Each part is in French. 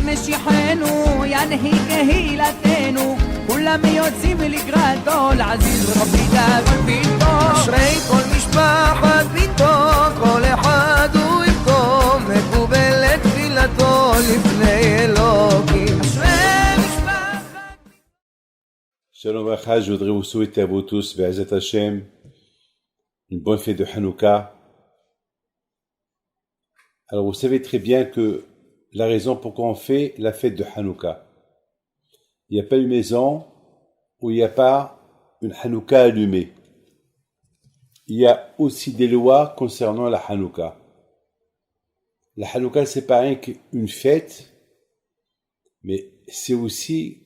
משיחנו ינהיג קהילתנו כולם יוצאים לקראתו לעזיז רבי דאגון ביתו אשרי כל משפחת ביתו כל אחד הוא איתו מקובלת תפילתו לפני אלוקים אשרי משפחת Shalom Vacha, je voudrais vous souhaiter à vous tous, Be'ezat Hashem, une bonne fête de Hanouka. Alors vous savez très bien que la raison pourquoi on fait la fête de Hanouka. Il n'y a pas une maison où il n'y a pas une Hanouka allumée. Il y a aussi des lois concernant la Hanouka. La Hanouka, c'est pas rien qu'une fête, mais c'est aussi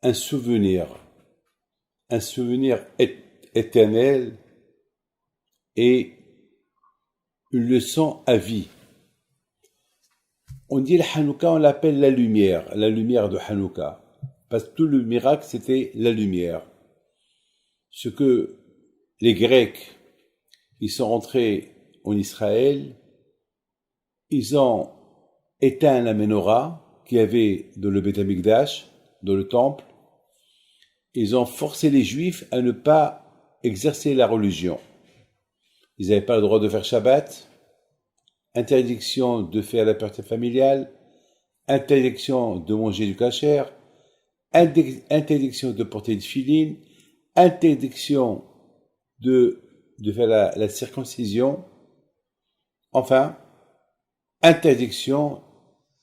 un souvenir éternel et une leçon à vie. On dit la Hanouka, on l'appelle la lumière de Hanouka. Parce que tout le miracle, c'était la lumière. Ce que les Grecs, ils sont rentrés en Israël, ils ont éteint la menorah qu'il y avait dans le Beth Amikdash, dans le temple. Ils ont forcé les Juifs à ne pas exercer la religion. Ils n'avaient pas le droit de faire Shabbat, interdiction de faire la pureté familiale, interdiction de manger du kasher, interdiction de porter du tefillin, interdiction de faire la circoncision, enfin, interdiction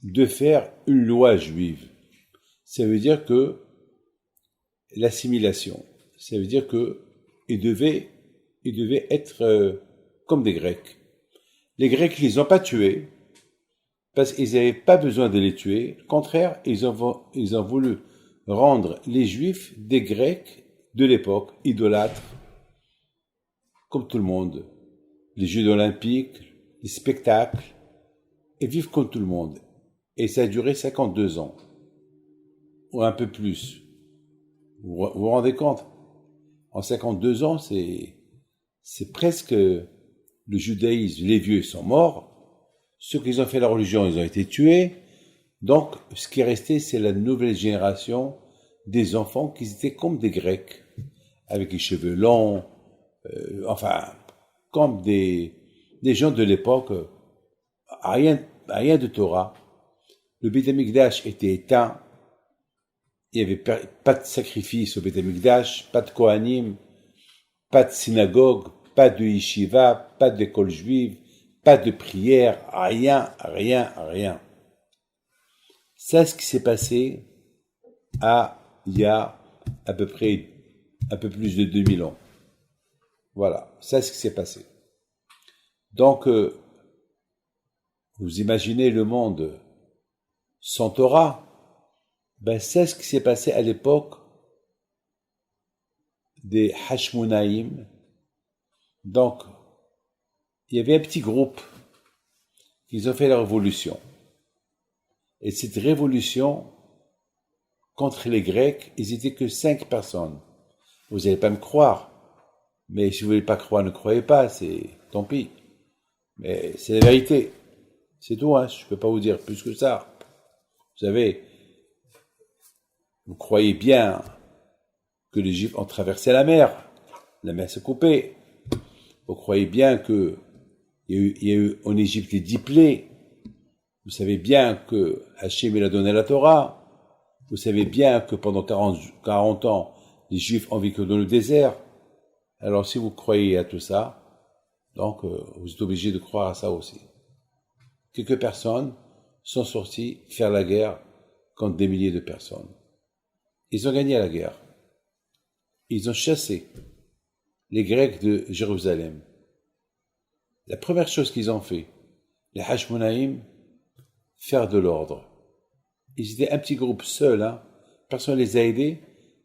de faire une loi juive. Ça veut dire que l'assimilation, ça veut dire que ils devaient être comme des Grecs. Les Grecs, ils les ont pas tués parce qu'ils n'avaient pas besoin de les tuer. Au contraire, ils ont voulu rendre les Juifs des Grecs de l'époque, idolâtres, comme tout le monde. Les Jeux olympiques, les spectacles, et vivre comme tout le monde. Et ça a duré 52 ans, ou un peu plus. Vous vous rendez compte? En 52 ans, c'est presque le judaïsme. Les vieux sont morts. Ceux qui ont fait la religion, ils ont été tués. Donc, ce qui est resté, c'est la nouvelle génération des enfants qui étaient comme des Grecs, avec les cheveux longs, enfin, comme des gens de l'époque, rien de Torah. Le Beth Amikdash était éteint. Il n'y avait pas de sacrifice au Beth Amikdash, pas de Kohanim, pas de synagogue, pas de yeshiva, pas d'école juive, pas de prière, rien. C'est ce qui s'est passé il y a à peu près un peu plus de 2000 ans. Voilà, c'est ce qui s'est passé. Donc, vous imaginez le monde sans Torah, ben c'est ce qui s'est passé à l'époque des Hashmonaïm. Donc, il y avait un petit groupe qui ont fait la révolution. Et cette révolution contre les Grecs, ils n'étaient que 5 personnes. Vous n'allez pas me croire, mais si vous ne voulez pas croire, ne croyez pas, c'est tant pis. Mais c'est la vérité. C'est tout, hein, je ne peux pas vous dire plus que ça. Vous savez, vous croyez bien que les Juifs ont traversé la mer s'est coupée. Vous croyez bien qu'il y a eu en Égypte les 10 plaies. Vous savez bien que Hachem il a donné la Torah. Vous savez bien que pendant 40 ans, les Juifs ont vécu dans le désert. Alors si vous croyez à tout ça, donc vous êtes obligé de croire à ça aussi. Quelques personnes sont sorties faire la guerre contre des milliers de personnes. Ils ont gagné la guerre. Ils ont chassé les Grecs de Jérusalem. La première chose qu'ils ont fait, les Hashmonaïm, faire de l'ordre. Ils étaient un petit groupe seul, hein. Personne ne les a aidés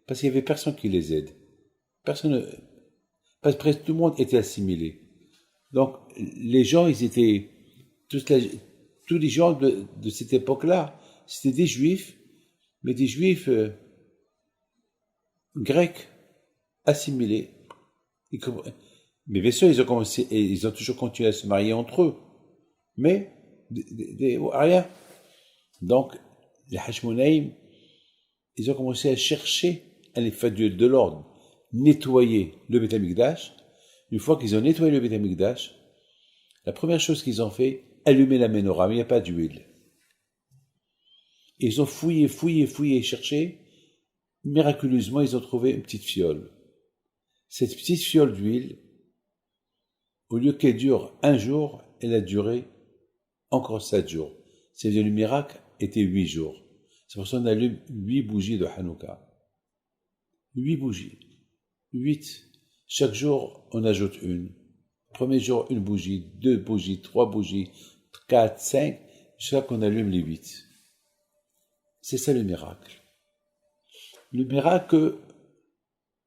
parce qu'il n'y avait personne qui les aide. Parce que presque tout le monde était assimilé. Donc les gens, ils étaient tous les gens de cette époque-là, c'était des Juifs, mais des Juifs grecs assimilés. Mais bien sûr, ils ont toujours continué à se marier entre eux, mais rien. Donc, les Hashmonaïm, ils ont commencé à chercher à les fadul de l'ordre, nettoyer le Beth Amikdash. Une fois qu'ils ont nettoyé le Beth Amikdash, la première chose qu'ils ont fait, allumer la menorah, mais il n'y a pas d'huile. Ils ont fouillé, cherché. Miraculeusement, ils ont trouvé une petite fiole. Cette petite fiole d'huile, au lieu qu'elle dure 1 jour, elle a duré encore 7 jours. C'est-à-dire le miracle était 8 jours. C'est pour ça qu'on allume 8 bougies de Hanouka. 8 bougies. 8. Chaque jour, on ajoute une. Premier jour, une bougie, 2 bougies, 3 bougies, 4, 5, jusqu'à qu'on allume les 8. C'est ça le miracle. Le miracle,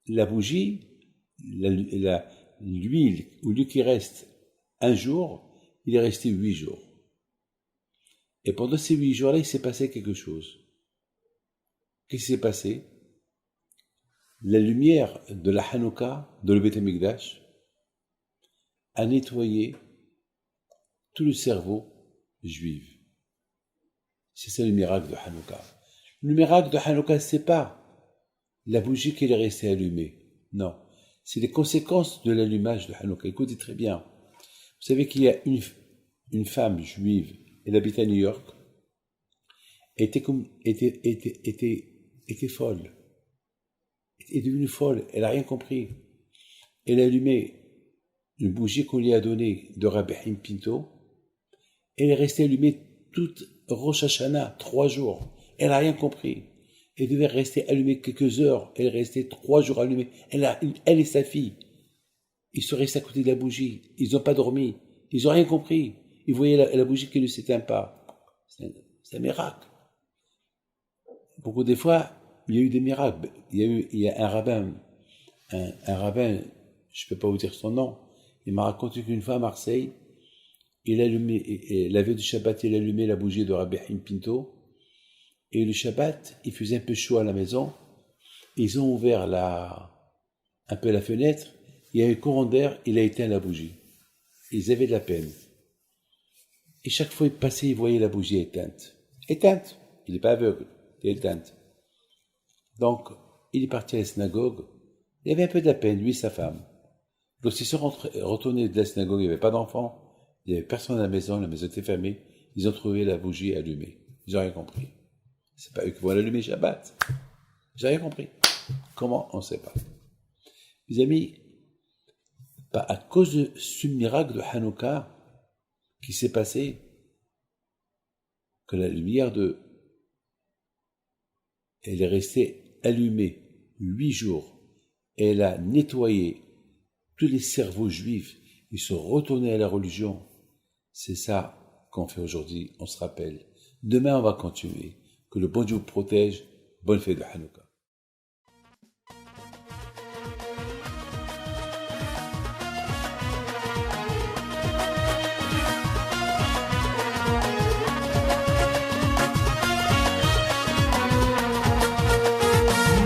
la bougie, l'huile, au lieu qu'il reste 1 jour, il est resté 8 jours. Et pendant ces 8 jours-là, il s'est passé quelque chose. Qu'est-ce qui s'est passé? La lumière de la Hanouka, de le Beth Amikdash, a nettoyé tout le cerveau juif. C'est ça le miracle de Hanouka. Le miracle de Hanouka, c'est pas la bougie qui est restée allumée. Non. C'est les conséquences de l'allumage de Hanouka. Écoutez très bien. Vous savez qu'il y a une femme juive, elle habite à New York, était folle. Elle est devenue folle. Elle n'a rien compris. Elle a allumé une bougie qu'on lui a donnée de Rabbi Haim Pinto. Elle est restée allumée toute Rosh Hashanah, 3 jours. Elle n'a rien compris. Elle devait rester allumée quelques heures. Elle est restée 3 jours allumée. Elle et sa fille. Ils sont restés à côté de la bougie. Ils n'ont pas dormi. Ils n'ont rien compris. Ils voyaient la bougie qui ne s'éteint pas. C'est un miracle. Beaucoup des fois, il y a eu des miracles. Il y a un rabbin, je ne peux pas vous dire son nom, il m'a raconté qu'une fois à Marseille, il allumait, la veille du Shabbat, il allumait la bougie de Rabbi Haim Pinto, et le Shabbat, il faisait un peu chaud à la maison, ils ont ouvert un peu la fenêtre, il y a eu un courant d'air, il a éteint la bougie. Ils avaient de la peine. Et chaque fois il passait, il voyait la bougie éteinte. Éteinte. Il n'est pas aveugle, il est éteinte. Donc, il est parti à la synagogue, il avait un peu de la peine, lui et sa femme. Lorsqu'ils sont retournés de la synagogue, il n'y avait pas d'enfants, il n'y avait personne à la maison était fermée, ils ont trouvé la bougie allumée. Ils n'ont rien compris. C'est pas eux qui vont l'allumer Shabbat. J'ai rien compris. Comment? On ne sait pas. Mes amis, à cause de ce miracle de Hanouka qui s'est passé, que la lumière elle est restée allumée 8 jours, et elle a nettoyé tous les cerveaux juifs, ils sont retournés à la religion. C'est ça qu'on fait aujourd'hui, on se rappelle. Demain, on va continuer. Que le bon Dieu vous protège. Bonne fête de Hanouka.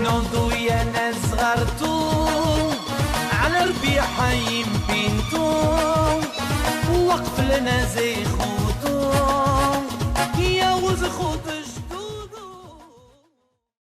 نوضوا يا ناس غرتوا على ربيع حي بنتو وقف لنا زي خو